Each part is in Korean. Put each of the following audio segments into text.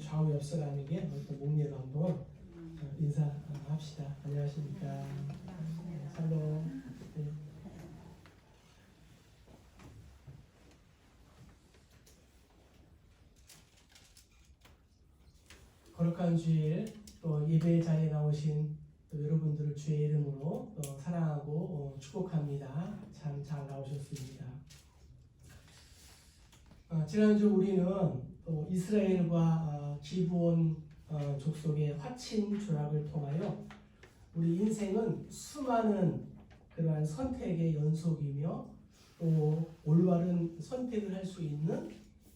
좌우 옆사람에게 목례로 한번 인사합시다. 안녕하십니까. 샬롬. 네. 거룩한 주일 또 예배 자리에 나오신 또 여러분들을 주의 이름으로 또 사랑하고 축복합니다. 참 잘 나오셨습니다. 지난주 우리는 또 이스라엘과 기브온 족속의 화친 조약을 통하여 우리 인생은 수많은 그러한 선택의 연속이며 또 올바른 선택을 할 수 있는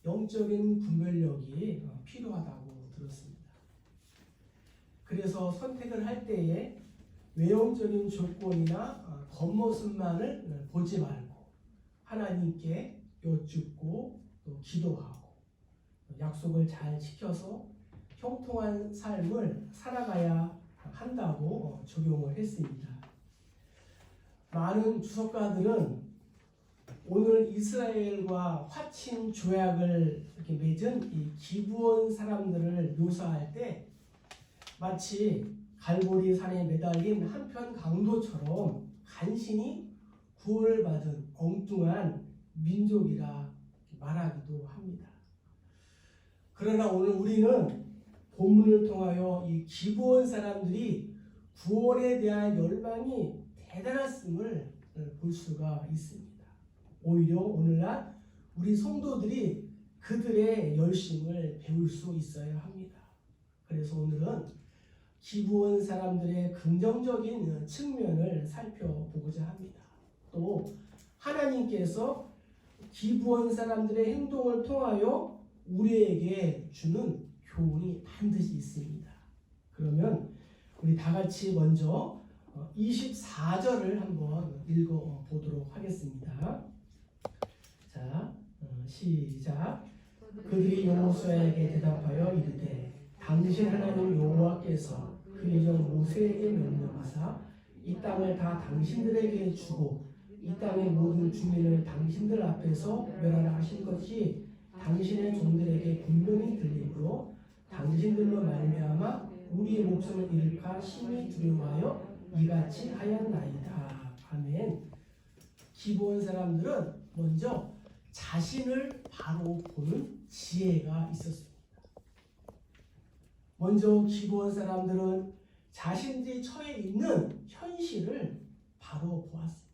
영적인 분별력이 필요하다고 들었습니다. 그래서 선택을 할 때에 외형적인 조건이나 겉모습만을 보지 말고 하나님께 여쭙고 또 기도하고 약속을 잘 지켜서 형통한 삶을 살아가야 한다고 적용을 했습니다. 많은 주석가들은 오늘 이스라엘과 화친 조약을 이렇게 맺은 이 기브온 사람들을 묘사할 때 마치 갈보리 산에 매달린 한편 강도처럼 간신히 구원을 받은 엉뚱한 민족이라 말하기도 합니다. 그러나 오늘 우리는 본문을 통하여 이 기브온 사람들이 구원에 대한 열망이 대단했음을 볼 수가 있습니다. 오히려 오늘날 우리 성도들이 그들의 열심을 배울 수 있어야 합니다. 그래서 오늘은 기브온 사람들의 긍정적인 측면을 살펴보고자 합니다. 또 하나님께서 기브온 사람들의 행동을 통하여 우리에게 주는 교훈이 반드시 있습니다. 그러면 우리 다 같이 먼저 24절을 한번 읽어보도록 하겠습니다. 자, 시작. 그들이 여호수아에게 대답하여 이르되 당신 하나님 여호와께서 그 예전 모세에게 명령하사 이 땅을 다 당신들에게 주고 이 땅의 모든 주민을 당신들 앞에서 멸하라 하신 것이 당신의 종들에게 분명히 들리므로 당신들로 말미암아 우리의 목숨을 잃을까 심히 두려워하여 이같이 하였나이다. 아멘. 기브온 사람들은 먼저 자신을 바로 보는 지혜가 있었습니다. 먼저 기브온 사람들은 자신들이 처해 있는 현실을 바로 보았습니다.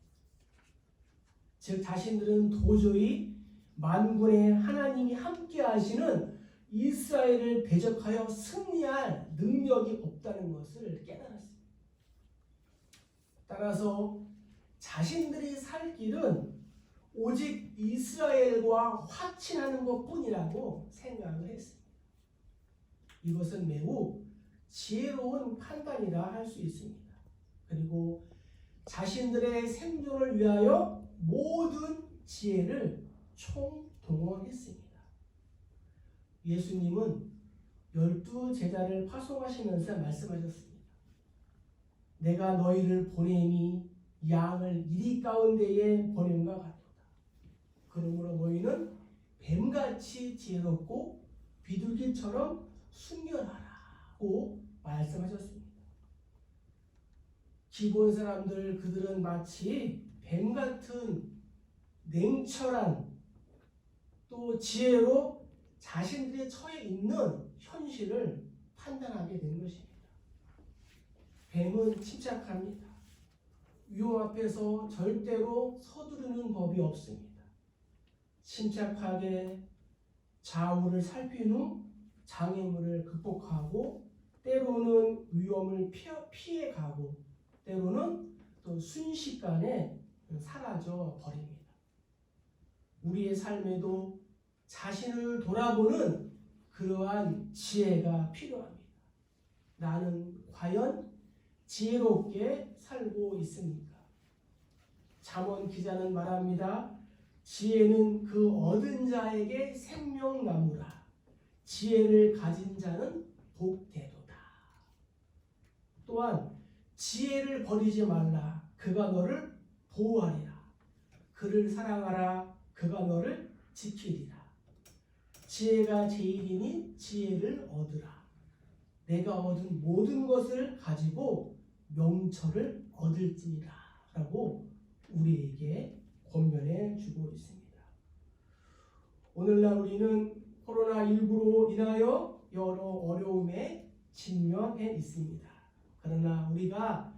즉 자신들은 도저히 만군의 하나님이 함께 하시는 이스라엘을 대적하여 승리할 능력이 없다는 것을 깨달았습니다. 따라서 자신들이 살 길은 오직 이스라엘과 화친하는 것뿐이라고 생각을 했습니다. 이것은 매우 지혜로운 판단이라 할 수 있습니다. 그리고 자신들의 생존을 위하여 모든 지혜를 총동원했습니다. 예수님은 12제자를 파송하시면서 말씀하셨습니다. 내가 너희를 보냄이 양을 이리 가운데에 보냄과 같도다. 그러므로 너희는 뱀같이 지혜롭고 비둘기처럼 순결하라고 말씀하셨습니다. 기브온 사람들 그들은 마치 뱀 같은 냉철한 또 지혜로 자신들이 처해 있는 현실을 판단하게 된 것입니다. 뱀은 침착합니다. 위험 앞에서 절대로 서두르는 법이 없습니다. 침착하게 좌우를 살핀 후 장애물을 극복하고 때로는 위험을 피해가고 때로는 또 순식간에 사라져 버립니다. 우리의 삶에도 자신을 돌아보는 그러한 지혜가 필요합니다. 나는 과연 지혜롭게 살고 있습니까? 잠언 기자는 말합니다. 지혜는 그 얻은 자에게 생명나무라. 지혜를 가진 자는 복되도다. 또한 지혜를 버리지 말라. 그가 너를 보호하리라. 그를 사랑하라. 그가 너를 지키리라. 지혜가 제일이니 지혜를 얻으라. 내가 얻은 모든 것을 가지고 명철을 얻을지니라 라고 우리에게 권면해 주고 있습니다. 오늘날 우리는 코로나19로 인하여 여러 어려움에 직면해 있습니다. 그러나 우리가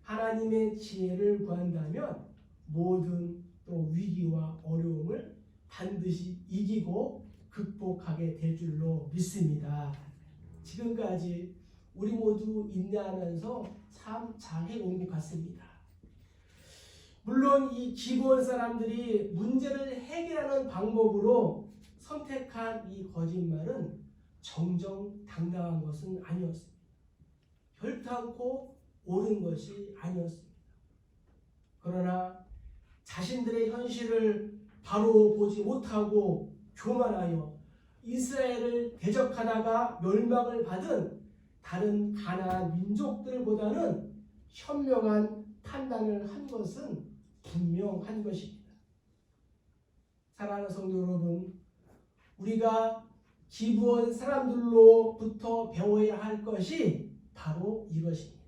하나님의 지혜를 구한다면 모든 또 위기와 어려움을 반드시 이기고 극복하게 될 줄로 믿습니다. 지금까지 우리 모두 인내하면서 참 잘해온 것 같습니다. 물론 이 기본 사람들이 문제를 해결하는 방법으로 선택한 이 거짓말은 정정당당한 것은 아니었습니다. 결단코 옳은 것이 아니었습니다. 그러나 자신들의 현실을 바로 보지 못하고 교만하여 이스라엘을 대적하다가 멸망을 받은 다른 가나안 민족들보다는 현명한 판단을 한 것은 분명한 것입니다. 사랑하는 성도 여러분, 우리가 기브온 사람들로부터 배워야 할 것이 바로 이것입니다.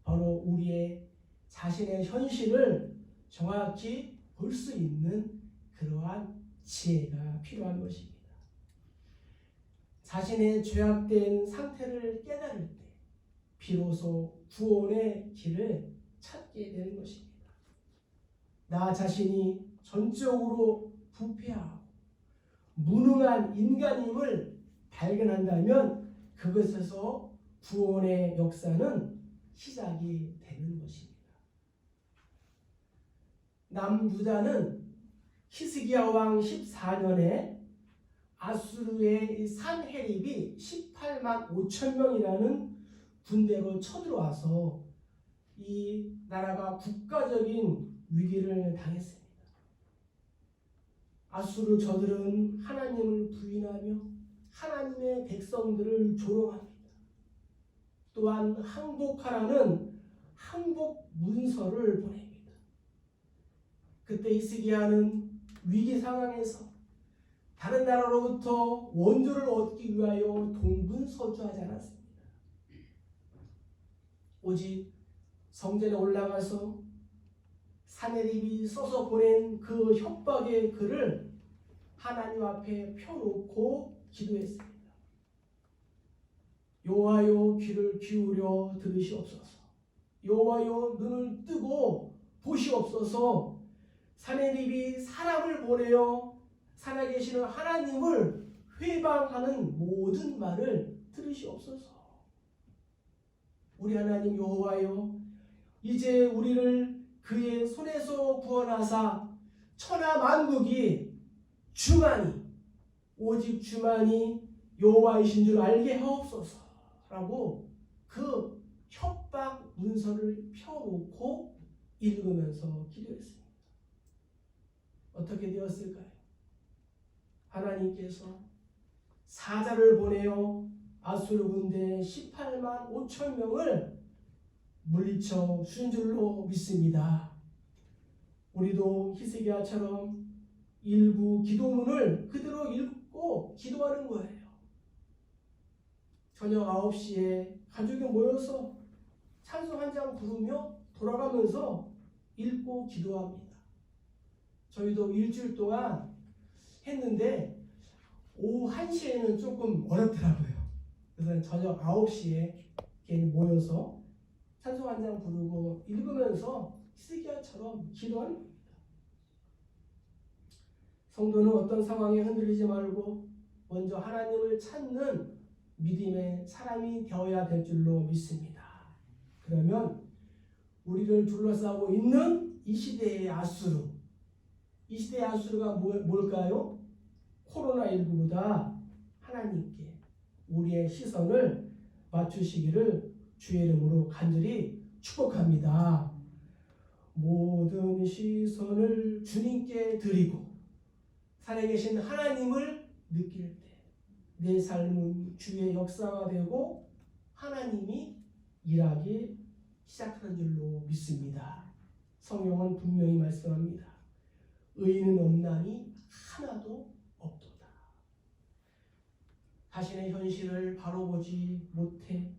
바로 우리의 자신의 현실을 정확히 볼 수 있는 그러한 지혜가 필요한 것입니다. 자신의 죄악된 상태를 깨달을 때 비로소 구원의 길을 찾게 되는 것입니다. 나 자신이 전적으로 부패하고 무능한 인간임을 발견한다면 그것에서 구원의 역사는 시작이 되는 것입니다. 남유다는 히스기야 왕 14년에 아수르의 산헤립이 18만 5천 명이라는 군대로 쳐들어와서 이 나라가 국가적인 위기를 당했습니다. 아수르 저들은 하나님을 부인하며 하나님의 백성들을 조롱합니다. 또한 항복하라는 항복 문서를 보냅니다. 그때 히스기야는 위기 상황에서 다른 나라로부터 원조를 얻기 위하여 동분서주하지 않았습니다. 오직 성전에 올라가서 산헤립이 써서 보낸 그 협박의 글을 하나님 앞에 펴놓고 기도했습니다. 여호와여 귀를 기울여 들으시옵소서. 여호와여 눈을 뜨고 보시옵소서. 산헤립이 사람을 보내어 살아계시는 하나님을 회방하는 모든 말을 들으시옵소서. 우리 하나님 여호와여, 이제 우리를 그의 손에서 구원하사 천하 만국이 주만이 오직 주만이 여호와이신 줄 알게 하옵소서라고 그 협박 문서를 펴놓고 읽으면서 기도했습니다. 어떻게 되었을까요? 하나님께서 사자를 보내어 아수르 군대 18만 5천 명을 물리쳐 준 줄로 믿습니다. 우리도 히스기야처럼 일부 기도문을 그대로 읽고 기도하는 거예요. 저녁 9시에 가족이 모여서 찬송 한 장 부르며 돌아가면서 읽고 기도합니다. 저희도 일주일 동안 했는데 오후 1시에는 조금 어렵더라고요. 그래서 저녁 9시에 모여서 찬송 한 장 부르고 읽으면서 히스기야처럼 기도하는 겁니다. 성도는 어떤 상황에 흔들리지 말고 먼저 하나님을 찾는 믿음의 사람이 되어야 될 줄로 믿습니다. 그러면 우리를 둘러싸고 있는 이 시대의 아수르, 이 시대의 아수르가 뭘까요? 코로나19보다 하나님께 우리의 시선을 맞추시기를 주의 이름으로 간절히 축복합니다. 모든 시선을 주님께 드리고 살아계신 하나님을 느낄 때 내 삶은 주의 역사가 되고 하나님이 일하기 시작하는 줄로 믿습니다. 성경은 분명히 말씀합니다. 의인은 없나니 하나도 없도다. 자신의 현실을 바로 보지 못해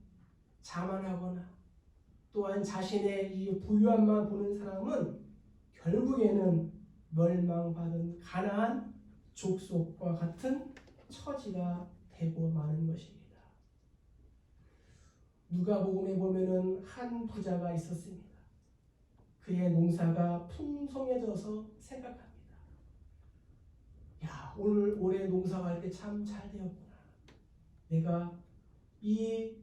자만하거나 또한 자신의 이 부유함만 보는 사람은 결국에는 멸망받은 가나안 족속과 같은 처지가 되고 마는 것입니다. 누가복음에 보면은 한 부자가 있었습니다. 그의 농사가 풍성해져서 생각합니다. 야, 올해 농사할 때 참 잘 되었구나. 내가 이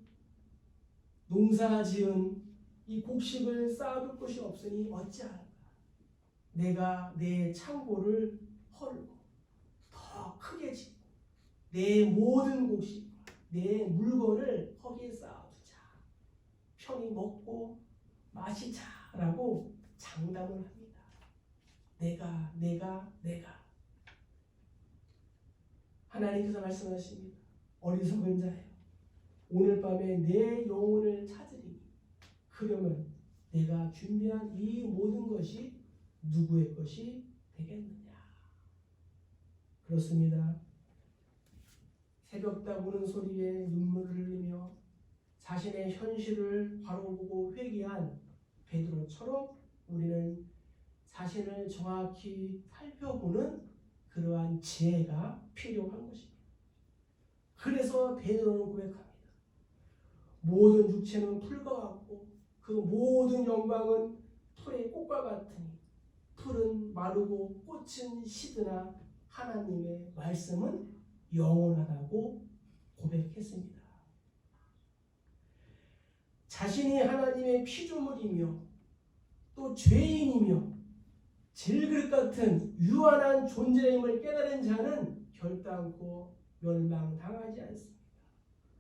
농사 지은 이 곡식을 쌓아둘 곳이 없으니 어찌할까. 내가 내 창고를 헐고 더 크게 짓고 내 모든 곡식과 내 물건을 거기에 쌓아두자. 편히 먹고 마시자라고 장담을 합니다. 내가 하나님께서 말씀하십니다. 어리석은 자여, 오늘 밤에 내 영혼을 찾으리니 그러면 내가 준비한 이 모든 것이 누구의 것이 되겠느냐. 그렇습니다. 새벽다 우는 소리에 눈물을 흘리며 자신의 현실을 바로 보고 회개한 베드로처럼 우리는 자신을 정확히 살펴보는 그러한 지혜가 필요한 것입니다. 그래서 베드로는 고백합니다. 모든 육체는 풀과 같고 그 모든 영광은 풀의 꽃과 같으니 풀은 마르고 꽃은 시드나 하나님의 말씀은 영원하다고 고백했습니다. 자신이 하나님의 피조물이며 또 죄인이며 질그릇 같은 유한한 존재임을 깨달은 자는 결단코 멸망당하지 않습니다.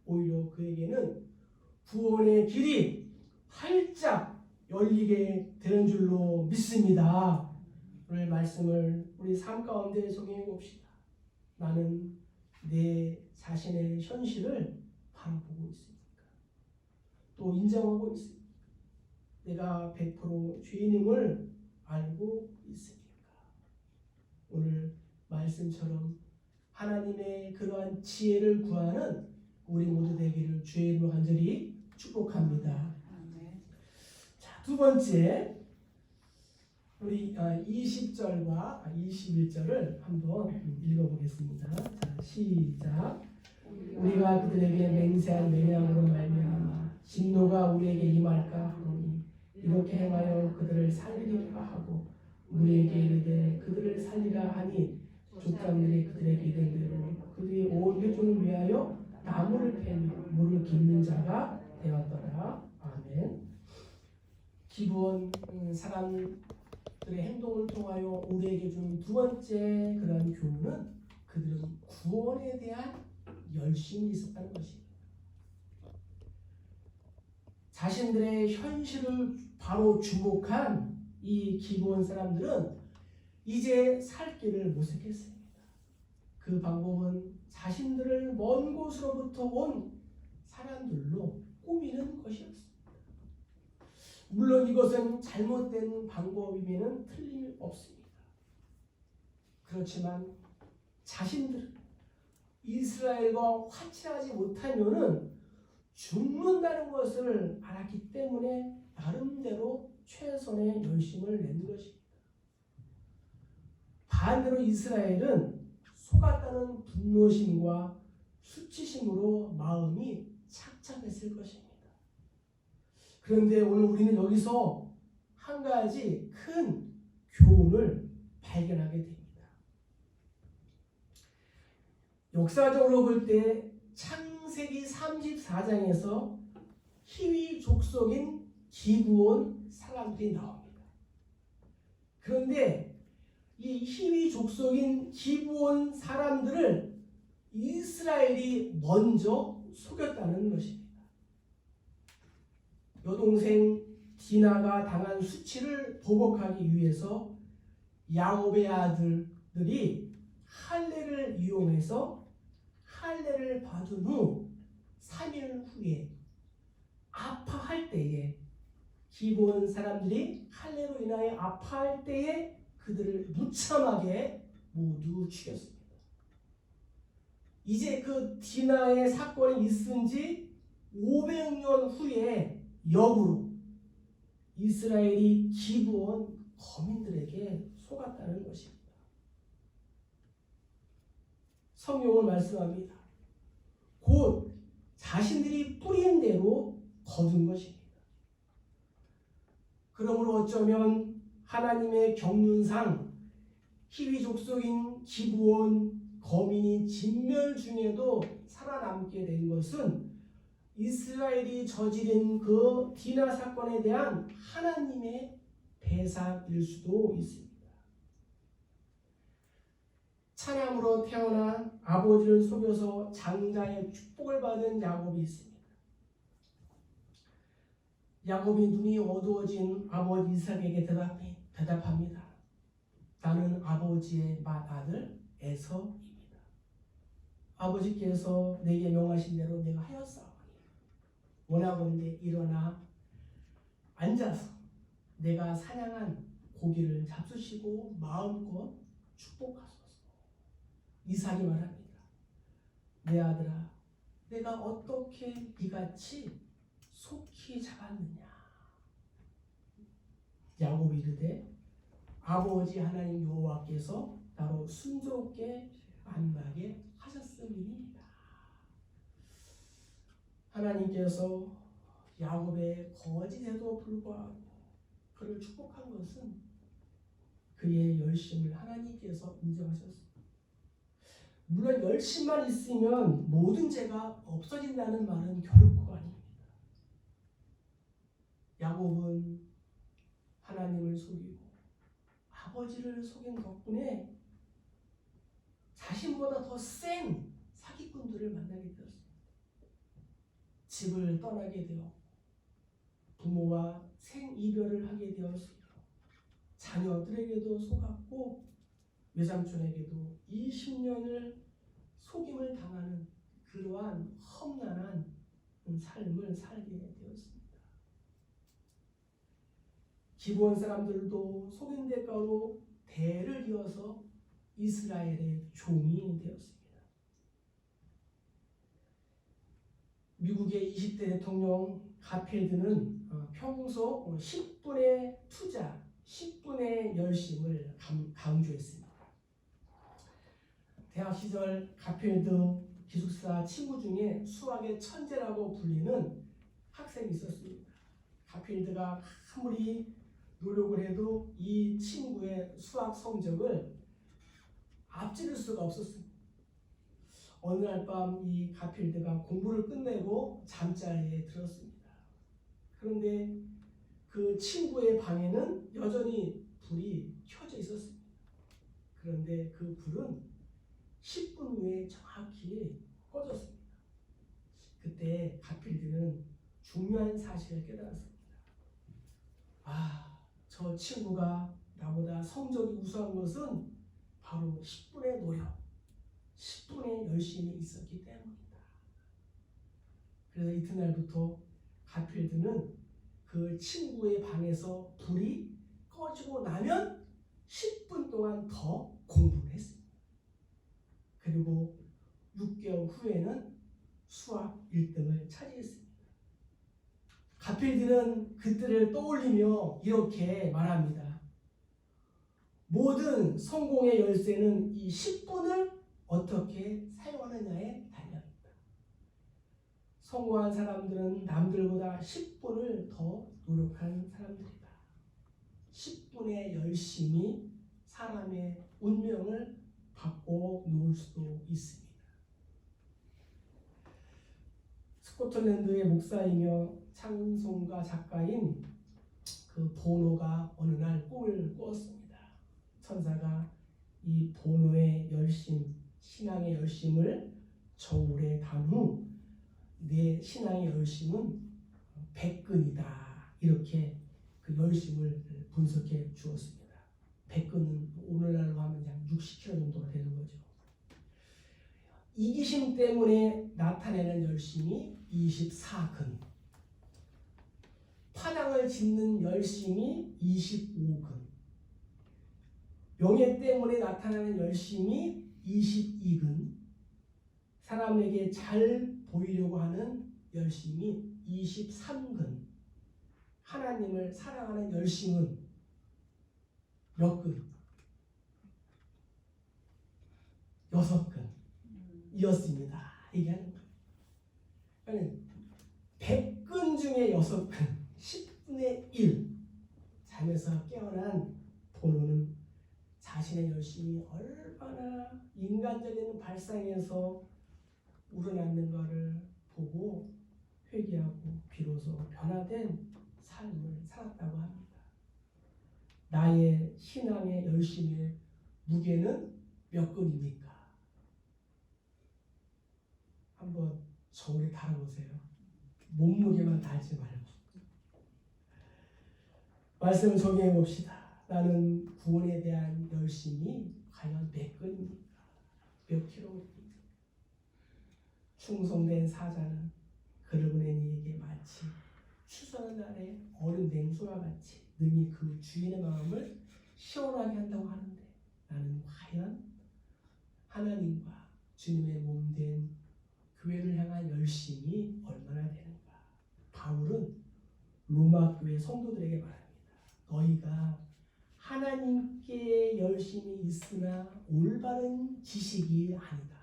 오히려 그에게는 구원의 길이 활짝 열리게 되는 줄로 믿습니다. 오늘 말씀을 우리 삶 가운데 적용해 봅시다. 나는 내 자신의 현실을 바라보고 있습니까? 또 인정하고 있습니까? 내가 100% 죄인임을 알고 있습니까? 오늘 말씀처럼 하나님의 그러한 지혜를 구하는 우리 모두 되기를 주의 이름으로 간절히 축복합니다. 자, 두 번째 우리 20절과 21절을 한번 읽어보겠습니다. 자, 시작. 우리가 그들에게 맹세한 맹약으로 말미암아 진노가 우리에게 임할까 하노니 이렇게 행하여 그들을 살리리라 하고 우리에게 이르되 그들을 살리라 하니 족장들이 그들에게 이르되 그들이 온 회중을 위하여 나무를 패며 물을 깃는 자가 되었더라. 아멘. 기본 사람들의 행동을 통하여 우리에게 주는 두 번째 그런 교훈은 그들은 구원에 대한 열심이 있었다는 것입니다. 자신들의 현실을 바로 주목한 이 기본 사람들은 이제 살 길을 모색했습니다. 그 방법은 자신들을 먼 곳으로부터 온 사람들로 꾸미는 것이었습니다. 물론 이것은 잘못된 방법이면 틀림없습니다. 그렇지만 자신들 이스라엘과 화친하지 못하면은 죽는다는 것을 알았기 때문에 나름대로 최선의 열심을 낸 것입니다. 반대로 이스라엘은 속았다는 분노심과 수치심으로 마음이 착잡했을 것입니다. 그런데 오늘 우리는 여기서 한 가지 큰 교훈을 발견하게 됩니다. 역사적으로 볼 때 창세기 34장에서 히위 족속인 기브온 사람들이 나옵니다. 그런데 이 히위 족속인 기브온 사람들을 이스라엘이 먼저 속였다는 것입니다. 여동생 디나가 당한 수치를 보복하기 위해서 야곱의 아들들이 할례를 이용해서 할례를 받은 후 3일 후에 아파할 때에 기브온 사람들이 할례로 인하여 아파할 때에 그들을 무참하게 모두 죽였습니다. 이제 그 디나의 사건이 있은 지 500년 후에 역으로 이스라엘이 기브온 거민들에게 속았다는 것입니다. 성경은 말씀합니다. 곧 자신들이 뿌린 대로 거둔 것입니다. 그러므로 어쩌면 하나님의 경륜상 히위 족속인 기브온 거민이 진멸 중에도 살아남게 된 것은 이스라엘이 저지른 그 디나 사건에 대한 하나님의 배상일 수도 있습니다. 차량으로 태어나 아버지를 속여서 장자의 축복을 받은 야곱이 있습니다. 야곱이 눈이 어두워진 아버지 이삭에게 대답합니다. 나는 아버지의 맏아들 에서입니다. 아버지께서 내게 명하신 대로 내가 하였사오니 원하건대 일어나 앉아서 내가 사냥한 고기를 잡수시고 마음껏 축복하소서. 이삭이 말합니다. 내 아들아, 내가 어떻게 이같이 속히 잡았느냐. 야곱이 이르되 아버지 하나님 여호와께서 나로 순조롭게 만나게 하셨음이니이다. 하나님께서 야곱의 거짓에도 불구하고 그를 축복한 것은 그의 열심을 하나님께서 인정하셨습니다. 물론 열심만 있으면 모든 죄가 없어진다는 말은 결코 아닙니다. 야곱은 하나님을 속이고 아버지를 속인 덕분에 자신보다 더 센 사기꾼들을 만나게 되었습니다. 집을 떠나게 되었고 부모와 생이별을 하게 되었습니다. 자녀들에게도 속았고 외삼촌에게도 20년을 속임을 당하는 그러한 험난한 삶을 살게 되었습니다. 기브온 사람들도 속인 대가로 대를 이어서 이스라엘의 종이 되었습니다. 미국의 20대 대통령 가필드는 평소 10분의 투자, 10분의 열심을 강조했습니다. 대학 시절 가필드 기숙사 친구 중에 수학의 천재라고 불리는 학생이 있었습니다. 가필드가 아무리 노력을 해도 이 친구의 수학 성적을 앞지를 수가 없었습니다. 어느 날 밤 이 가필드가 공부를 끝내고 잠자리에 들었습니다. 그런데 그 친구의 방에는 여전히 불이 켜져 있었습니다. 그런데 그 불은 10분 후에 정확히 꺼졌습니다. 그때 가필드는 중요한 사실을 깨달았습니다. 저 친구가 나보다 성적이 우수한 것은 바로 10분의 노력, 10분의 열심이 있었기 때문이다. 그래서 이튿날부터 가필드는 그 친구의 방에서 불이 꺼지고 나면 10분 동안 더 공부를 했습니다. 그리고 6개월 후에는 수학 1등을 차지했습니다. 가필드는 그때를 떠올리며 이렇게 말합니다. 모든 성공의 열쇠는 이 10분을 어떻게 사용하느냐에 달려있다. 성공한 사람들은 남들보다 10분을 더 노력한 사람들이다. 10분의 열심이 사람의 운명을 바꿔 놓을 수도 있습니다. 스코틀랜드의 목사이며 찬송가 작가인 그 보노가 어느 날 꿈을 꾸었습니다. 천사가 이 보노의 열심, 신앙의 열심을 저울에 단 후 내 신앙의 열심은 100근이다. 이렇게 그 열심을 분석해 주었습니다. 100근은 오늘날로 하면 한 60kg 정도가 되는 거죠. 이기심 때문에 나타내는 열심이 24근, 파당을 짓는 열심이 25근, 명예 때문에 나타나는 열심이 22근, 사람에게 잘 보이려고 하는 열심이 23근, 하나님을 사랑하는 열심은 몇 근? 6근이었습니다. 얘기하는 거예요. 그러니까 100근 중에 6근, 10분의 1. 잠에서 깨어난 본우는 자신의 열심이 얼마나 인간적인 발상에서 우러났는가를 보고 회개하고 비로소 변화된 삶을 살았다고 합니다. 나의 신앙의 열심의 무게는 몇 근입니까? 한번 저울에 달아보세요. 몸무게만 달지 말고. 말씀을 정리해 봅시다. 나는 구원에 대한 열심이 과연 몇 근입니까? 몇 킬로입니까? 충성된 사자는 그를 보낸 이에게 마치 추수하는 날에 얼음 냉수와 같이 능히 그 주인의 마음을 시원하게 한다고 하는데, 나는 과연 하나님과 주님의 몸된 교회를 향한 열심이 얼마나 되는가? 바울은 로마 교회 성도들에게 말합니다. 너희가 하나님께 열심이 있으나 올바른 지식이 아니다.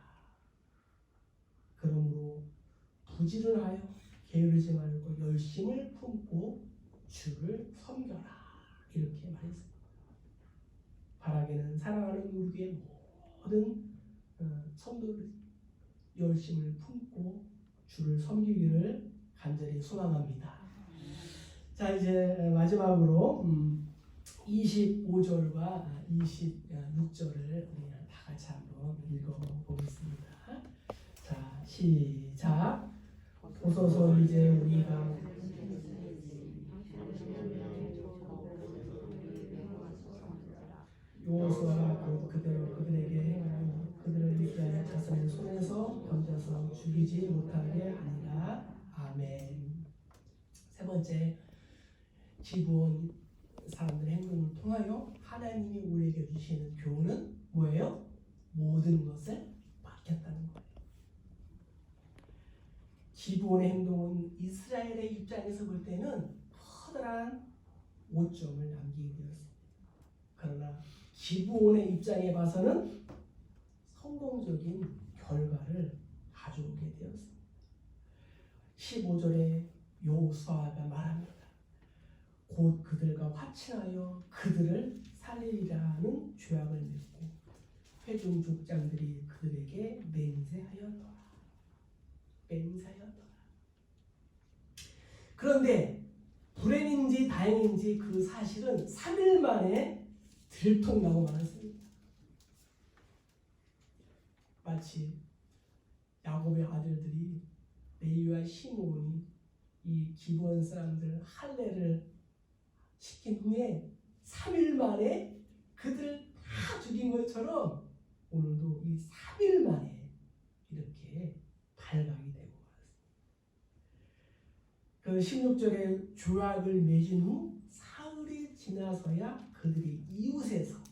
그러므로 부지런하여 게으르지 말고 열심을 품고 주를 섬겨라. 이렇게 말했습니다. 바라기는 사랑하는 우리 교회 모든 성도들 열심을 품고 주를 섬기기를 간절히 소망합니다. 자, 이제 마지막으로 25절과 26절을 우리 다 같이 한번 읽어보겠습니다. 자, 시작. 보소서 이제 우리가 여호수아가 그대로 그들에게 행하여 그들을 이스라엘 자손의 손에서 건져서 죽이지 못하게 하니라. 아멘. 세 번째, 기브온 사람들의 행동을 통하여 하나님이 우리에게 주시는 교훈은 뭐예요? 모든 것을 맡겼다는 거예요. 기브온의 행동은 이스라엘의 입장에서 볼 때는 커다란 오점을 남기게 되었습니다. 그러나 기브온의 입장에 봐서는 성공적인 결과를 가져오게 되었습니다. 15절에 여호수아가 말합니다. 곧 그들과 화친하여 그들을 살리리라는 조약을 맺고 회중 족장들이 그들에게 맹세하였더라. 그런데 불행인지 다행인지 그 사실은 3일 만에 들통나고 말았습니다. 마치 야곱의 아들들이 레위와 시므온이 이 기브온 사람들 할례를 시킨 후에 3일 만에 그들 다 죽인 것처럼 오늘도 이 3일 만에 이렇게 발각이 되고 말았습니다. 그 16절에 조약을 맺은 후 사흘이 지나서야 그들이 이웃에서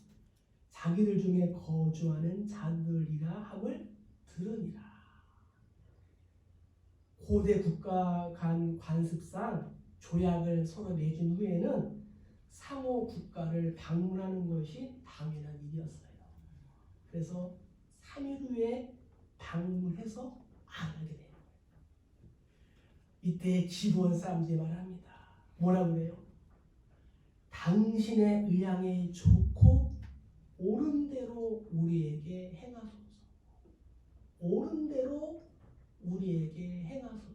자기들 중에 거주하는 자들이라 함을 들으니라. 고대 국가 간 관습상 조약을 서로 맺은 후에는 상호 국가를 방문하는 것이 당연한 일이었어요. 그래서 3일 후에 방문해서 알게 돼요. 이때 기브온 사람들이 말합니다. 뭐라고 그래요? 당신의 의향에 좋고 옳은 대로 우리에게 행하소서. 옳은 대로 우리에게 행하소서.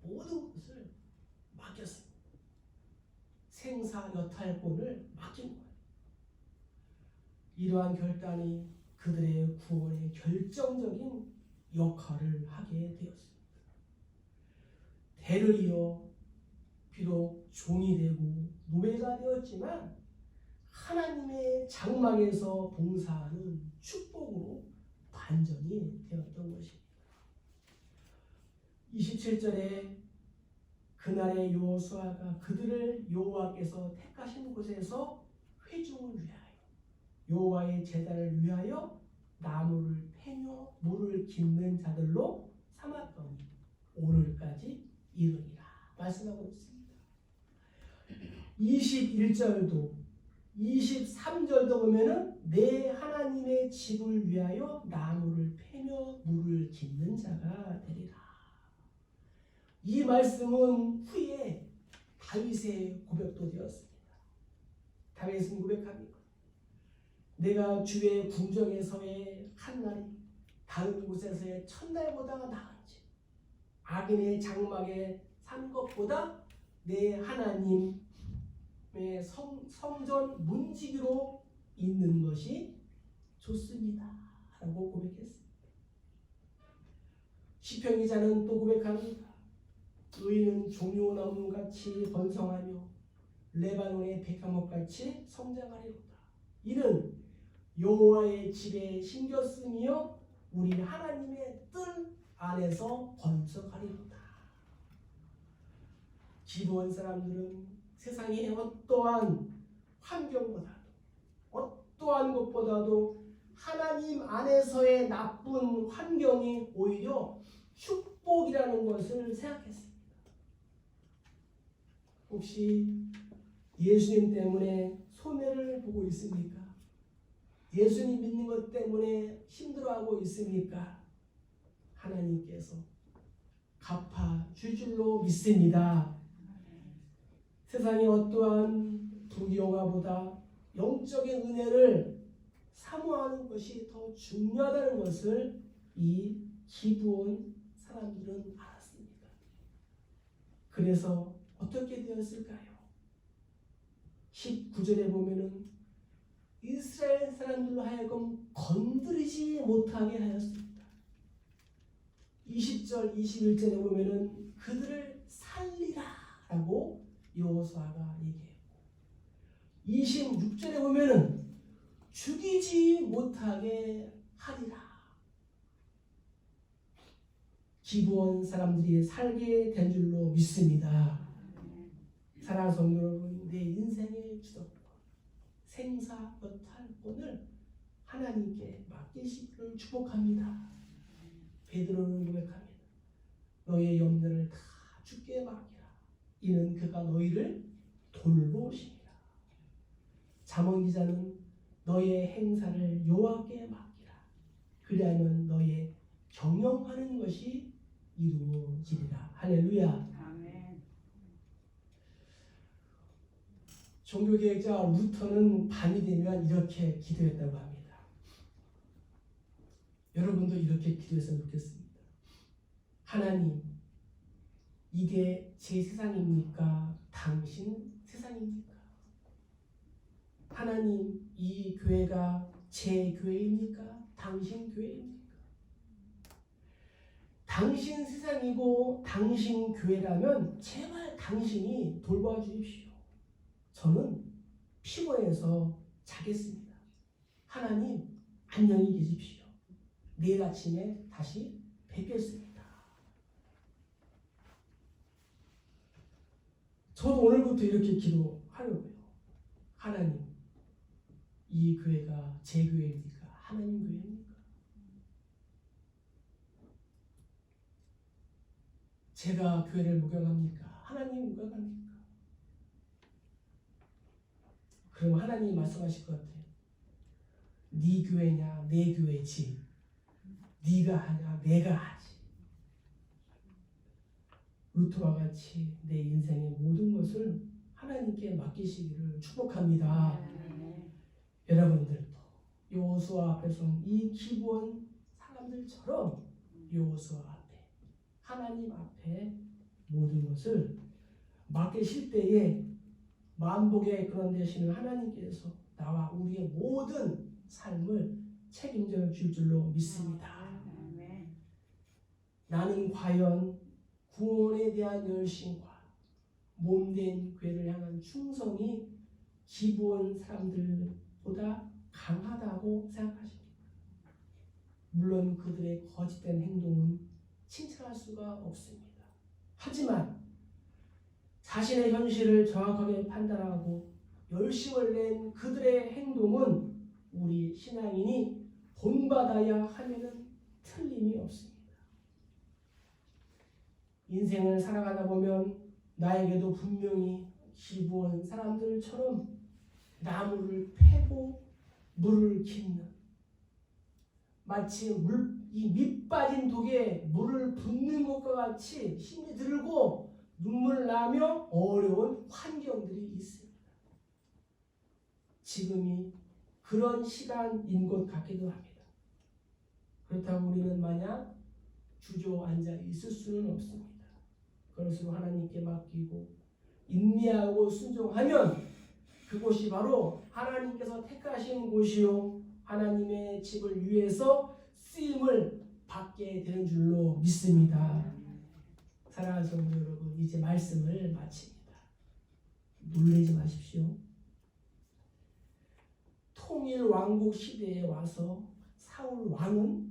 모든 것을 맡겼습니다. 생사 여탈권을 맡긴 거예요. 이러한 결단이 그들의 구원에 결정적인 역할을 하게 되었습니다. 대를 이어 비록 종이 되고 노예가 되었지만 하나님의 장막에서 봉사하는 축복으로 반전이 되었던 것입니다. 27절에 그날의 여호수아가 그들을 여호와께서 택하신 곳에서 회중을 위하여 여호와의 제단을 위하여 나무를 패며 물을 깃는 자들로 삼았더니 오늘까지 이르리라 말씀하고 있습니다. 21절도 23절도 보면은 내 하나님의 집을 위하여 나무를 패며 물을 깃는 자가 되리라. 이 말씀은 후에 다윗의 고백도 되었습니다. 다윗은 고백합니다. 내가 주의 궁정에서의 한 날이 다른 곳에서의 천날보다 나은지 악인의 장막에 산 것보다 내 하나님의 성전 문지기로 있는 것이 좋습니다 라고 고백했습니다. 시편 기자는 또 고백합니다. 의인은 종려나무같이 번성하며 레바논의 백향목같이 성장하리로다. 이는 여호와의 집에 심겼으며 우리 하나님의 뜰 안에서 번성하리로다. 기도한 사람들은 세상의 어떠한 환경보다도 어떠한 것보다도 하나님 안에서의 나쁜 환경이 오히려 축복이라는 것을 생각했습니다. 혹시 예수님 때문에 손해를 보고 있습니까? 예수님 믿는 것 때문에 힘들어하고 있습니까? 하나님께서 갚아줄 줄로 믿습니다. 세상의 어떠한 부귀영화보다 영적인 은혜를 사모하는 것이 더 중요하다는 것을 이 기브온 사람들은 알았습니다. 그래서 어떻게 되었을까요? 19절에 보면은 이스라엘 사람들로 하여금 건드리지 못하게 하였습니다. 20절, 21절에 보면은 그들을 살리라 라고 여호수아가 얘기했고 26절에 보면은 죽이지 못하게 하리라. 기브온 사람들이 살게 된 줄로 믿습니다. 사랑하는 성도 여러분, 내 인생의 주도권, 생사여탈권을 하나님께 맡기시기를 축복합니다. 베드로는 고백합니다. 너의 염려를 다 주께 맡기라. 이는 그가 너희를 돌보시리라. 잠언 기자는 너의 행사를 여호와께 맡기라. 그리하면 너의 경영하는 것이 이루어지리라. 할렐루야. 아멘. 종교개혁자 루터는 밤이 되면 이렇게 기도했다고 합니다. 여러분도 이렇게 기도했으면 좋겠습니다. 하나님, 이게 제 세상입니까? 당신 세상입니까? 하나님, 이 교회가 제 교회입니까? 당신 교회입니까? 당신 세상이고 당신 교회라면 제발 당신이 돌봐주십시오. 저는 피곤해서 자겠습니다. 하나님, 안녕히 계십시오. 내일 아침에 다시 뵙겠습니다. 저도 오늘부터 이렇게 기도하려고요. 하나님, 이 교회가 제 교회입니까? 하나님 교회입니까? 제가 교회를 목양합니까? 하나님 목양합니까? 그럼 하나님이 말씀하실 것 같아요. 네 교회냐 내 교회지. 네가 하냐 내가 하지. 루터와 같이 내 인생의 모든 것을 하나님께 맡기시기를 축복합니다. 여러분들도 여호수아 앞에서 이 기브온 사람들처럼 여호수아 앞에 하나님 앞에 모든 것을 맡기실 때에 만복의 그런 되시는 하나님께서 나와 우리의 모든 삶을 책임져 줄 줄로 믿습니다. 나는 과연 구원에 대한 열심과 몸된 교회를 향한 충성이 기브온 사람들보다 강하다고 생각하십니까? 물론 그들의 거짓된 행동은 칭찬할 수가 없습니다. 하지만 자신의 현실을 정확하게 판단하고 열심을 낸 그들의 행동은 우리 신앙인이 본받아야 하면은 틀림이 없습니다. 인생을 살아가다 보면 나에게도 분명히 기부원 사람들처럼 나무를 패고 물을 깃는, 마치 이 밑 빠진 독에 물을 붓는 것과 같이 힘이 들고 눈물 나며 어려운 환경들이 있습니다. 지금이 그런 시간인 것 같기도 합니다. 그렇다고 우리는 마냥 주저앉아 있을 수는 없습니다. 그것으로 하나님께 맡기고 인내하고 순종하면 그곳이 바로 하나님께서 택하신 곳이요 하나님의 집을 위해서 쓰임을 받게 되는 줄로 믿습니다. 사랑하는 성도 여러분, 이제 말씀을 마칩니다. 놀라지 마십시오. 통일 왕국 시대에 와서 사울 왕은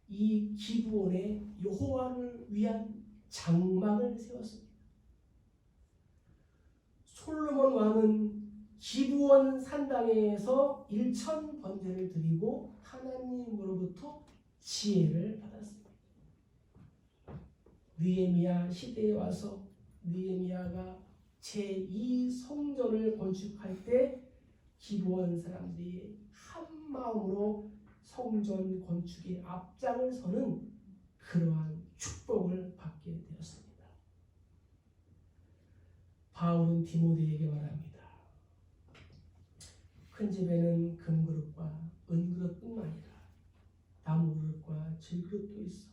이 기브온에 여호와를 위한 장막을 세웠습니다. 솔로몬 왕은 기브온 산당에서 1천 번제를 드리고 하나님으로부터 지혜를 받았습니다. 느헤미야 시대에 와서 느헤미야가 제2성전을 건축할 때 기브온 사람들이 한 마음으로 성전 건축에 앞장을 서는 그러한 축복을 받게 되었습니다. 바울은 디모데에게 말합니다. 큰 집에는 금그릇과 은그릇뿐만 아니라 나무그릇과 질그릇도 있어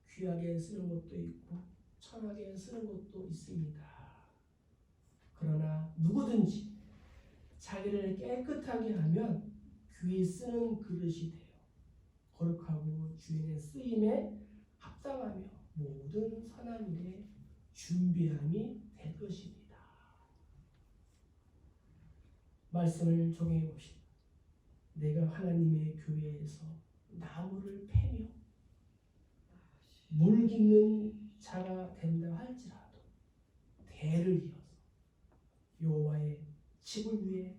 귀하게 쓰는 것도 있고 천하게 쓰는 것도 있습니다. 그러나 누구든지 자기를 깨끗하게 하면 귀히 쓰는 그릇이 되어 거룩하고 주인의 쓰임에 합당하며 모든 선한 일에 준비함이 될 것입니다. 말씀을 정해 봅시다. 내가 하나님의 교회에서 나무를 패며 물 깃는 자가 된다 할지라도 대를 이어서 여호와의 집을 위해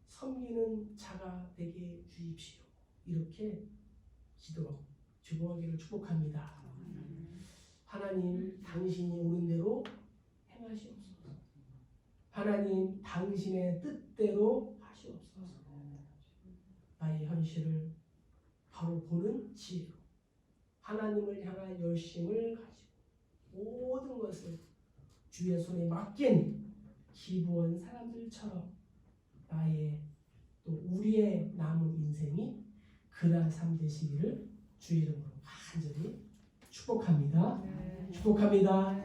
섬기는 자가 되게 주십시오. 이렇게 기도하고 주보하기를 축복합니다. 하나님, 당신이 옳은 대로 행하시옵소서. 하나님, 당신의 뜻대로 하시옵소서. 나의 현실을 바로 보는 지혜로 하나님을 향한 열심을 가지고 모든 것을 주의 손에 맡긴 기부원 사람들처럼 나의 또 우리의 남은 인생이 그러한 삶 되시기를 주의 이름으로 간절히 축복합니다. 축복합니다.